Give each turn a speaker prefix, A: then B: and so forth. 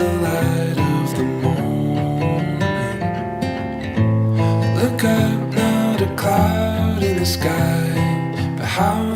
A: the light of the morning. Look up, not a cloud in the sky, but how